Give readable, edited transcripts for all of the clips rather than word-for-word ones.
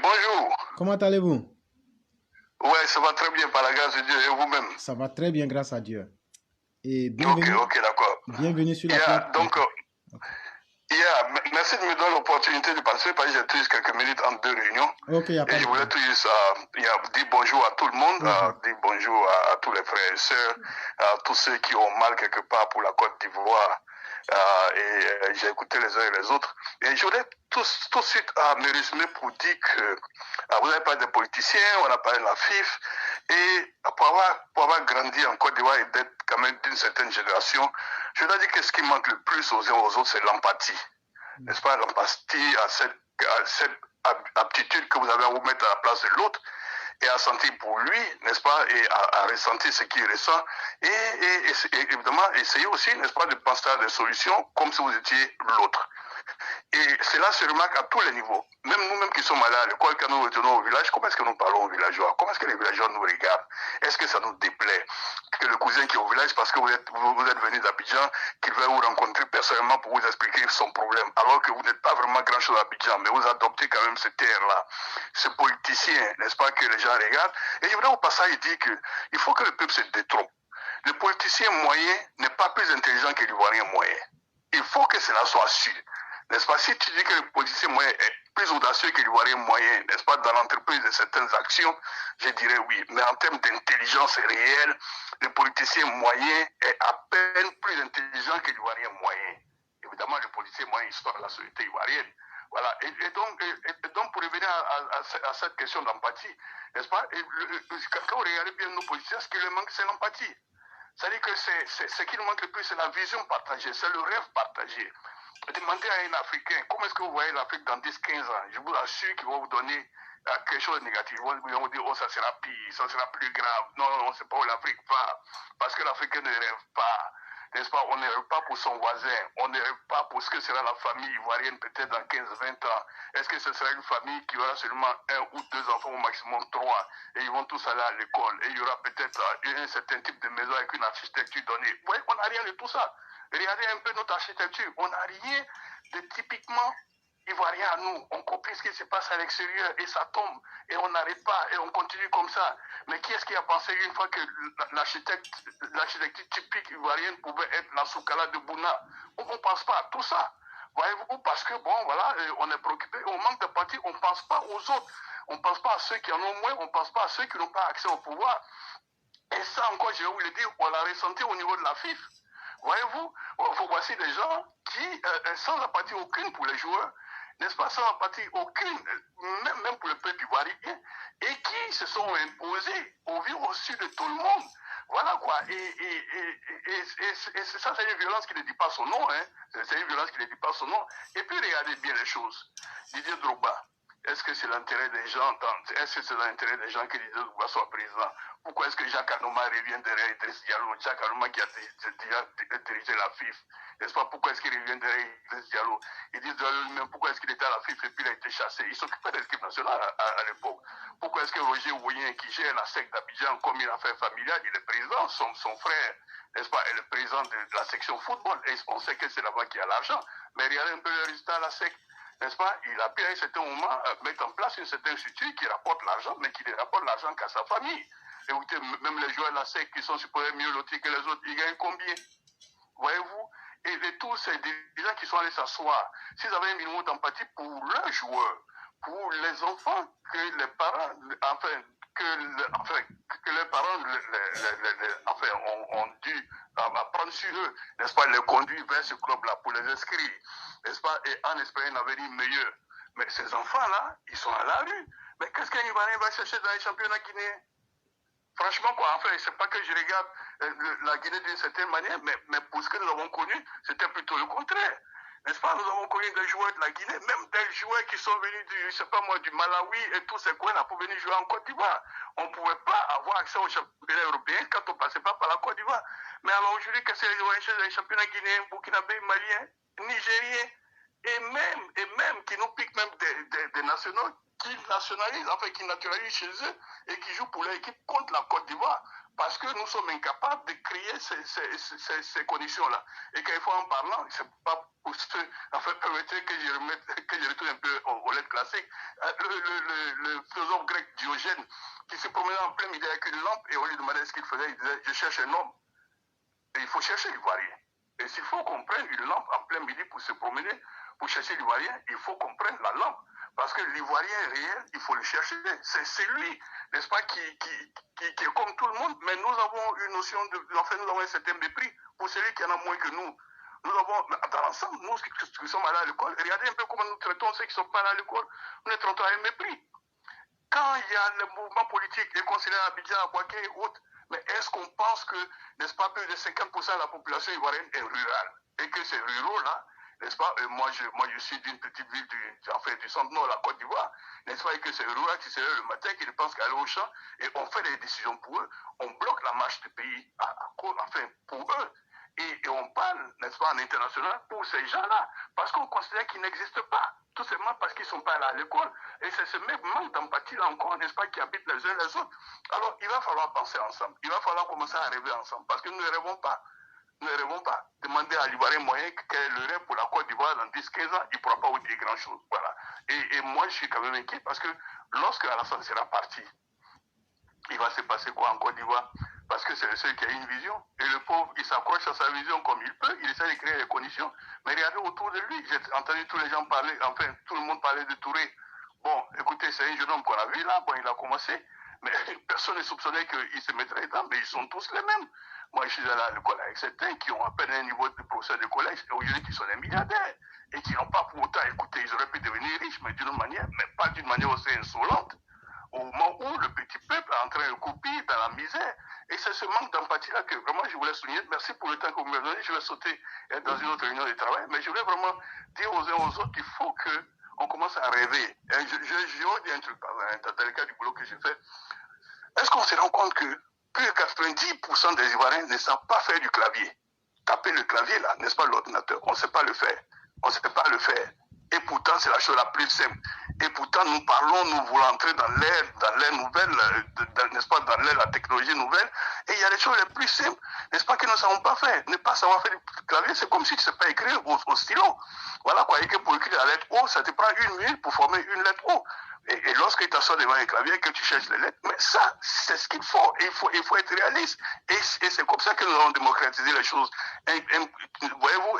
bonjour. Comment allez-vous? Ouais, ça va très bien par la grâce de Dieu et vous-même. Ça va très bien grâce à Dieu. Et bienvenue, Ok, d'accord. bienvenue sur la plateforme. Donc, merci de me donner l'opportunité de participer parce que j'ai toujours quelques minutes entre deux réunions. Ok, y a pas Et de je voulais problème. toujours dire bonjour à tout le monde, dire bonjour à tous les frères et sœurs, à tous ceux qui ont mal quelque part pour la Côte d'Ivoire. J'ai écouté les uns et les autres. Et je voulais tout de suite me résumer pour dire que vous n'avez pas de politiciens, on n'a pas de la FIF. Et pour avoir grandi en Côte d'Ivoire et d'être quand même d'une certaine génération, je dois dire que ce qui manque le plus aux uns aux autres, c'est l'empathie. N'est-ce pas? L'empathie à cette aptitude que vous avez à vous mettre à la place de l'autre et à sentir pour lui, n'est-ce pas, et à ressentir ce qu'il ressent, et évidemment essayer aussi, n'est-ce pas, de penser à des solutions comme si vous étiez l'autre. Et cela se remarque à tous les niveaux. Même nous-mêmes qui sommes allés à l'école, quand nous retournons au village, comment est-ce que nous parlons aux villageois? Comment est-ce que les villageois nous regardent? Est-ce que ça nous déplaît que le cousin qui est au village, parce que vous êtes venu d'Abidjan, qu'il veut vous rencontrer personnellement pour vous expliquer son problème, alors que vous n'êtes pas vraiment grand-chose à Abidjan, mais vous adoptez quand même cette terre-là, ce politicien, n'est-ce pas, que les gens regardent. Et je voudrais au passage dire qu'il faut que le peuple se détrompe. Le politicien moyen n'est pas plus intelligent que l'Ivoirien moyen. Il faut que cela soit sûr. N'est-ce pas? Si tu dis que le politicien moyen est plus audacieux que l'Ivoirien moyen, n'est-ce pas, dans l'entreprise de certaines actions, je dirais oui. Mais en termes d'intelligence réelle, le politicien moyen est à peine plus intelligent que l'Ivoirien moyen. Évidemment, le politicien moyen, il sort de la société ivoirienne. Voilà. Et donc, pour revenir à cette question d'empathie, n'est-ce pas? Quand vous regardez bien nos politiciens, ce qui leur manque, c'est l'empathie. C'est-à-dire que ce qui nous manque le plus, c'est la vision partagée, c'est le rêve partagé. Demandez à un Africain, comment est-ce que vous voyez l'Afrique dans 10-15 ans? Je vous assure qu'ils vont vous donner quelque chose de négatif. Ils vont vous dire, oh, ça sera pire, ça sera plus grave. Non, c'est pas où l'Afrique va. Parce que l'Africain ne rêve pas. N'est-ce pas? On ne rêve pas pour son voisin. On ne rêve pas pour ce que sera la famille ivoirienne peut-être dans 15-20 ans. Est-ce que ce sera une famille qui aura seulement 1 ou 2 enfants, au maximum 3, et ils vont tous aller à l'école? Et il y aura peut-être un certain type de maison avec une architecture donnée. Vous voyez, on n'a rien de tout ça. Regardez un peu notre architecture. On n'a rien de typiquement ivoirien à nous. On copie ce qui se passe à l'extérieur et ça tombe. Et on n'arrête pas et on continue comme ça. Mais qui est-ce qui a pensé une fois que l'architecture typique ivoirienne pouvait être la Soukala de Bouna? On ne pense pas à tout ça. Voyez-vous, parce que bon, voilà, on est préoccupé, on manque de parti, on ne pense pas aux autres. On ne pense pas à ceux qui en ont moins, on ne pense pas à ceux qui n'ont pas accès au pouvoir. Et ça encore, je vais vous le dire, on l'a ressenti au niveau de la FIF. Voyez-vous, voici des gens qui, sans empathie aucune pour les joueurs, n'est-ce pas, sans empathie aucune, même pour le peuple ivoirien, et qui se sont imposés au vu au-dessus de tout le monde. Voilà quoi. Et ça, c'est une violence qui ne dit pas son nom. Hein. C'est une violence qui ne dit pas son nom. Et puis, regardez bien les choses. Didier Drogba. Est-ce que c'est l'intérêt des gens, est-ce que c'est l'intérêt des gens que Didier Drogba soit président? Pourquoi est-ce que Jacques Anouma revient derrière Idriss Diallo? Jacques Anouma qui a déjà dirigé la FIF, n'est-ce pas? Pourquoi est-ce qu'il revient derrière Idriss Diallo? Idriss Diallo lui-même, pourquoi est-ce qu'il était à la FIF et puis il a été chassé? Il s'occupait de l'équipe nationale à l'époque. Pourquoi est-ce que Roger Ouyen, qui gère la SEC d'Abidjan comme une affaire familiale, il est président, son frère, n'est-ce pas, est le président de la section football, et on sait que c'est là-bas qu'il y a l'argent. Mais regardez un peu le résultat à la SEC. N'est-ce pas? Il a pu à un certain moment mettre en place une certaine structure qui rapporte l'argent, mais qui ne rapporte l'argent qu'à sa famille. Écoutez, même les joueurs de la SEC qui sont supposés mieux lotis que les autres, ils gagnent combien? Voyez-vous? Et tous ces dirigeants qui sont allés s'asseoir, s'ils avaient un minimum d'empathie pour leurs joueurs, pour les enfants que les parents, que les parents ont dû prendre sur eux, n'est-ce pas, les conduire vers ce club-là pour les inscrire, n'est-ce pas, et en espérant un avenir meilleur. Mais ces enfants-là, ils sont à la rue. Mais qu'est-ce qu'un Ivoirien va chercher dans les championnats guinéens? Franchement, quoi, enfin, c'est pas que je regarde la Guinée d'une certaine manière, mais pour ce que nous avons connu, c'était plutôt le contraire. N'est-ce pas? Nous avons connu des joueurs de la Guinée, même des joueurs qui sont venus du Malawi et tous ces coins-là pour venir jouer en Côte d'Ivoire. On ne pouvait pas avoir accès aux championnats européens quand on ne passait pas par la Côte d'Ivoire. Mais alors aujourd'hui, que c'est les championnats guinéens, burkinabés, maliens, nigériens, et même qui nous piquent même des nationaux qui nationalisent, enfin qui naturalisent chez eux et qui jouent pour leur équipe contre la Côte d'Ivoire parce que nous sommes incapables de créer ces conditions-là. Et qu'il faut en parlant, c'est pas pour ceux, enfin, permettez que je retourne un peu aux lettres classiques. Le philosophe grec Diogène, qui se promenait en plein midi avec une lampe, et au lieu de demander ce qu'il faisait, il disait, je cherche un homme. Et il faut chercher l'Ivoirien. Et s'il faut qu'on prenne une lampe en plein midi pour se promener, pour chercher l'Ivoirien, il faut qu'on prenne la lampe. Parce que l'Ivoirien réel, il faut le chercher. C'est lui, n'est-ce pas, qui est comme tout le monde. Mais nous avons une notion enfin, nous avons un certain mépris pour celui qui en a moins que nous. Nous avons, dans l'ensemble, nous qui sommes allés à l'école, regardez un peu comment nous traitons ceux qui ne sont pas allés à l'école. Nous les traitons avec mépris. Quand il y a le mouvement politique, les conseillers à Abidjan, à Boaké et autres, mais est-ce qu'on pense que, n'est-ce pas, plus de 50% de la population ivoirienne est rurale et que ces ruraux-là, n'est-ce pas, moi je suis d'une petite ville du centre-nord de la Côte d'Ivoire, n'est-ce pas, et que ces ruraux qui se lèvent le matin, qui ne pensent qu'à aller au champ, et on fait des décisions pour eux, on bloque la marche du pays pour eux. Et on parle, n'est-ce pas, en international pour ces gens-là, parce qu'on considère qu'ils n'existent pas, tout simplement parce qu'ils ne sont pas allés à l'école. Et c'est ce même manque d'empathie-là encore, n'est-ce pas, qui habite les uns les autres. Alors, il va falloir penser ensemble, il va falloir commencer à rêver ensemble, parce que nous ne rêvons pas. Nous ne rêvons pas. Demander à l'Ivoirien moyen quel est le rêve pour la Côte d'Ivoire dans 10-15 ans, il ne pourra pas vous dire grand-chose. Voilà. Et moi, je suis quand même inquiet, parce que lorsque Alassane sera parti, il va se passer quoi en Côte d'Ivoire? Parce que c'est le seul qui a une vision. Et le pauvre, il s'accroche à sa vision comme il peut. Il essaie de créer les conditions. Mais regardez autour de lui. J'ai entendu tous les gens parler, enfin, tout le monde parler de Touré. Bon, écoutez, c'est un jeune homme qu'on a vu là. Bon, il a commencé. Mais personne ne soupçonnait qu'il se mettrait dedans. Mais ils sont tous les mêmes. Moi, je suis allé à l'école avec certains qui ont à peine un niveau de professeur de collège et aujourd'hui qui sont des milliardaires. Et qui n'ont pas pour autant écouté. Ils auraient pu devenir riches, mais d'une manière, mais pas d'une manière aussi insolente. Au moment où le petit peuple est en train de couper dans la misère. Et c'est ce manque d'empathie-là que vraiment je voulais souligner. Merci pour le temps que vous m'avez donné. Je vais sauter dans une autre réunion de travail. Mais je voulais vraiment dire aux uns aux autres qu'il faut qu'on commence à rêver. Je dis un truc dans le cas du boulot que j'ai fait. Est-ce qu'on se rend compte que plus de 90% des Ivoiriens ne savent pas faire du clavier? Taper le clavier là, n'est-ce pas, l'ordinateur? On ne sait pas le faire. On ne sait pas le faire. Et pourtant, c'est la chose la plus simple. Et pourtant, nous parlons, nous voulons entrer dans l'ère nouvelle, n'est-ce pas, dans l'ère la technologie nouvelle. Et il y a des choses les plus simples, n'est-ce pas, que nous ne savons pas faire. Ne pas savoir faire du clavier, c'est comme si tu ne sais pas écrire au stylo. Voilà quoi, et que pour écrire la lettre O, ça te prend 1 minute pour former une lettre O. Et lorsque tu t'assois devant un clavier, que tu cherches les lettres, mais ça, c'est ce qu'il faut. Il faut être réaliste. Et c'est comme ça que nous allons démocratiser les choses. Voyez-vous,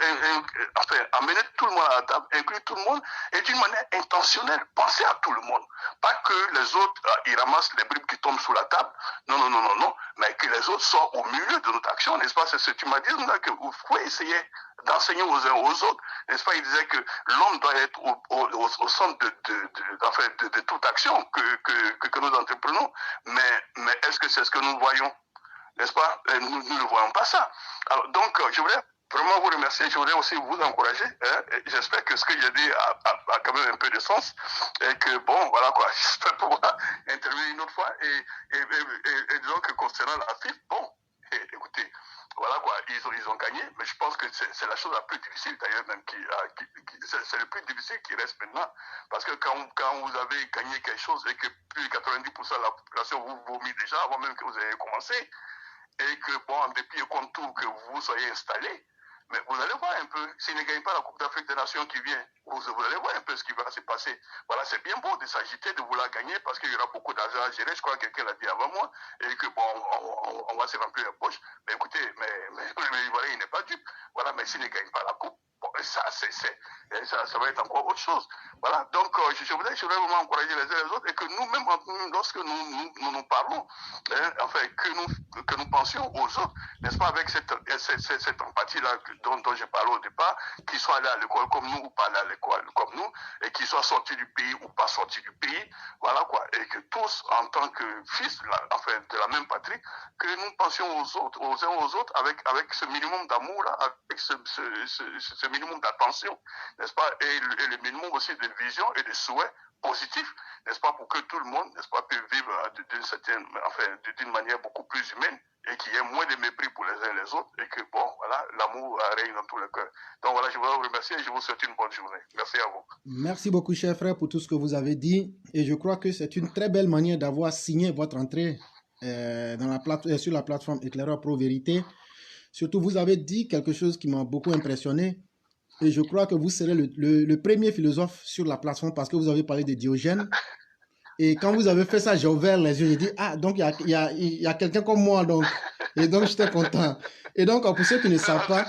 enfin, amener tout le monde à la table, inclure tout le monde, et d'une manière intentionnelle, penser à tout le monde. Pas que les autres, ils ramassent les bribes qui tombent sous la table. Non. Mais que les autres soient au milieu de notre action, n'est-ce pas? C'est ce tumadisme-là que vous pouvez essayer d'enseigner aux uns aux autres, n'est-ce pas? Il disait que l'homme doit être au centre de toute action que nous entreprenons, mais est-ce que c'est ce que nous voyons, n'est-ce pas? Nous ne voyons pas ça. Alors, donc, je voulais vraiment vous remercier, je voulais aussi vous encourager, hein? J'espère que ce que j'ai dit a quand même un peu de sens, et que, bon, voilà quoi, j'espère pouvoir intervenir une autre fois, et disons que concernant la FIF, bon, écoutez, voilà quoi, ils ont gagné, mais je pense que c'est la chose la plus difficile d'ailleurs, même c'est le plus difficile qui reste maintenant. Parce que quand vous avez gagné quelque chose et que plus de 90% de la population vous vomit déjà avant même que vous ayez commencé, et que, bon, en dépit et contre tout, que vous soyez installé, mais vous allez voir un peu, s'ils ne gagnent pas la Coupe d'Afrique des Nations qui vient, vous allez voir un peu ce qui va se passer. Voilà, c'est bien beau de s'agiter, de vouloir gagner, parce qu'il y aura beaucoup d'argent à gérer, je crois que quelqu'un l'a dit avant moi, et que, bon, on va se remplir la poche. Mais écoutez, voilà, il n'est pas dupe. Voilà, mais s'il ne gagne pas la Coupe, bon, ça va être encore autre chose. Voilà, donc je voudrais vraiment encourager les uns et les autres, et que nous-mêmes, lorsque nous parlons, hein, enfin, que nous pensions aux autres, n'est-ce pas, avec cette empathie-là dont j'ai parlé au départ, qu'ils soient allés à l'école comme nous ou pas allés à l'école comme nous, et qu'ils soient sortis du pays ou pas sortis du pays, voilà quoi, et que tous, en tant que fils enfin, de la même patrie, que nous pensions aux autres, aux uns aux autres, avec ce minimum d'amour, avec ce minimum d'attention, n'est-ce pas, et le minimum aussi de vision et de souhait positif, n'est-ce pas, pour que tout le monde, n'est-ce pas, puisse vivre d'une manière beaucoup plus humaine et qu'il y ait moins de mépris pour les uns et les autres et que, bon, voilà, l'amour règne dans tous les cœurs. Donc voilà, je voudrais vous remercier et je vous souhaite une bonne journée. Merci à vous. Merci beaucoup, cher frère, pour tout ce que vous avez dit. Et je crois que c'est une très belle manière d'avoir signé votre entrée sur la plateforme Éclaireur Pro Vérité. Surtout, vous avez dit quelque chose qui m'a beaucoup impressionné. Et je crois que vous serez le premier philosophe sur la plateforme parce que vous avez parlé de Diogène. Et quand vous avez fait ça, j'ai ouvert les yeux. J'ai dit, ah, donc il y a quelqu'un comme moi. Donc. Et donc, j'étais content. Et donc, pour ceux qui ne savent pas,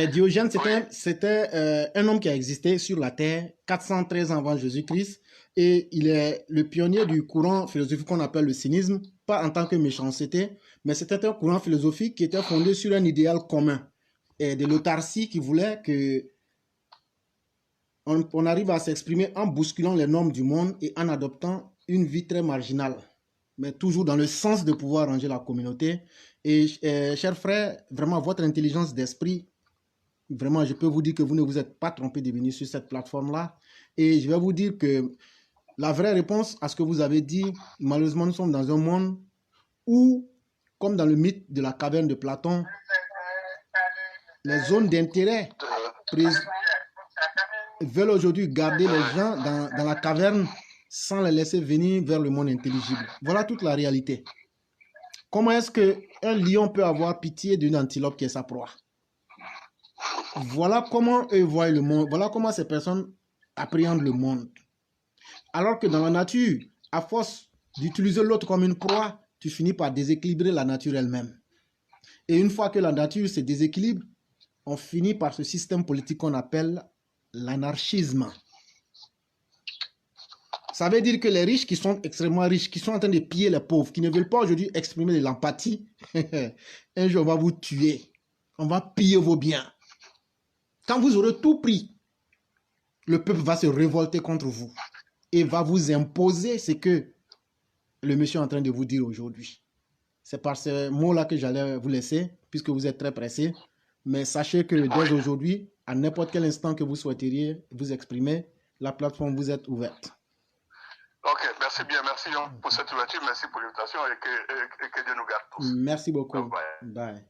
Diogène, c'était un homme qui a existé sur la Terre 413 ans avant Jésus-Christ. Et il est le pionnier du courant philosophique qu'on appelle le cynisme, pas en tant que méchanceté, mais c'était un courant philosophique qui était fondé sur un idéal commun et de l'autarcie qui voulait que on arrive à s'exprimer en bousculant les normes du monde et en adoptant une vie très marginale, mais toujours dans le sens de pouvoir ranger la communauté. Et chers frères, vraiment votre intelligence d'esprit, vraiment je peux vous dire que vous ne vous êtes pas trompé de venir sur cette plateforme-là. Et je vais vous dire que la vraie réponse à ce que vous avez dit, malheureusement nous sommes dans un monde où, comme dans le mythe de la caverne de Platon, les zones d'intérêt veulent aujourd'hui garder les gens dans la caverne sans les laisser venir vers le monde intelligible. Voilà toute la réalité. Comment est-ce qu'un lion peut avoir pitié d'une antilope qui est sa proie? Voilà comment eux voient le monde. Voilà comment ces personnes appréhendent le monde. Alors que dans la nature, à force d'utiliser l'autre comme une proie, tu finis par déséquilibrer la nature elle-même. Et une fois que la nature se déséquilibre, on finit par ce système politique qu'on appelle l'anarchisme. Ça veut dire que les riches qui sont extrêmement riches, qui sont en train de piller les pauvres, qui ne veulent pas aujourd'hui exprimer de l'empathie, un jour on va vous tuer. On va piller vos biens. Quand vous aurez tout pris, le peuple va se révolter contre vous et va vous imposer ce que le monsieur est en train de vous dire aujourd'hui. C'est par ces mots-là que j'allais vous laisser, puisque vous êtes très pressé. Mais sachez que dès aujourd'hui, à n'importe quel instant que vous souhaiteriez vous exprimer, la plateforme vous est ouverte. Ok, merci bien, merci pour cette ouverture, merci pour l'invitation et que Dieu nous garde tous. Merci beaucoup. Bye.